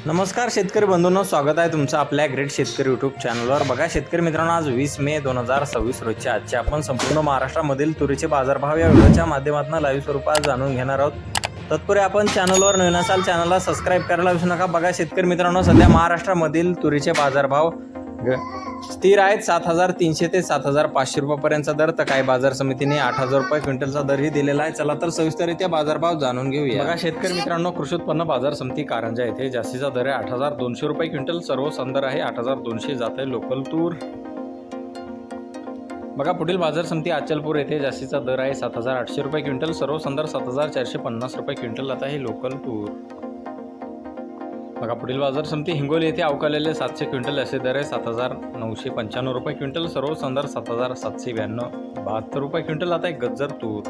नमस्कार शेतकरी बंधूंनो, स्वागत आहे तुमचं आपल्या ग्रेट शेतकरी यूट्यूब चॅनलवर। बघा शेतकरी मित्रांनो, आज 20 मे 2026 रोजच्या आजचे आपण संपूर्ण महाराष्ट्रामधील तुरीचे बाजारभाव या व्हिडिओच्या माध्यमातून लाईव्ह स्वरूपात जाणून घेणार आहोत। तत्पूर्वी आपण चॅनलवर नवीन असाल चॅनलला सबस्क्राईब करायला विसरू नका। बघा शेतकरी मित्रांनो, सध्या महाराष्ट्रामधील तुरीचे बाजारभाव स्थिर आहेत। 7,300 ते 7,500 रुपयापर्यंतचा दर, तर काही बाजार समितीने 8,000 रुपये क्विंटलचा दरही दिलेला आहे। चला तर सविस्तररित्या बाजारभाव जाणून घेऊया। बघा शेतकरी मित्रांनो, कृषी उत्पन्न बाजार समिती कारंजा येथे जास्तीचा दर आहे 8,200 रुपये क्विंटल, सर्वसाधारण दर आहे 8,200 जात आहे लोकल तूर। बघा पुढील बाजार समिती अचलपूर येथे जास्तीचा दर आहे 7,800 रुपये क्विंटल, सर्वसाधारण दर 7,450 रुपये क्विंटल आता हे लोकल तूर। बघा पुढील बाजार समिती हिंगोली येथे अवकालेले 700 क्विंटल असे दर आहे 7,995 रुपये क्विंटल, सर्वसाधारण दर 7,792 रुपये क्विंटल आता एक गज्जर तूर।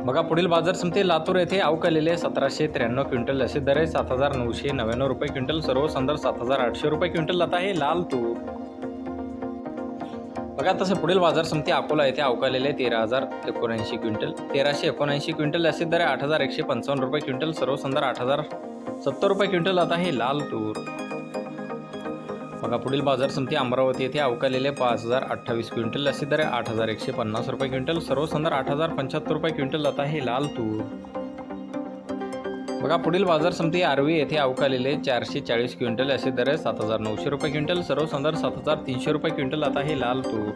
बघा पुढील बाजार समिती लातूर येथे अवकालेले 1,793 क्विंटल असे दर आहे 7,999 रुपये क्विंटल, सर्वसाधारण दर 7,800 रुपये क्विंटल आता हे लाल तूर। बघा तसे पुढील बाजार समिती अकोला येथे अवकालेले 13,079 क्विंटल 1,379 क्विंटल असे दर 8,155 रुपये क्विंटल, सर्वसाधारण 8,070 रुपये क्विंटल आता हे लाल तूर। बघा पुढील बाजार समिती अमरावती येथे अवकालेले 5,028 क्विंटल असे दर 8,150 रुपये क्विंटल, सर्वसाधारण 8,075 रुपये क्विंटल आता हे लाल तूर। बघा पुढील बाजार समिती आर्वी येथे अवकालेले 440 क्विंटल असे दर 7,900 रुपये क्विंटल, सर्वसाधारण 7,300 रुपये क्विंटल आता हे लाल तूर।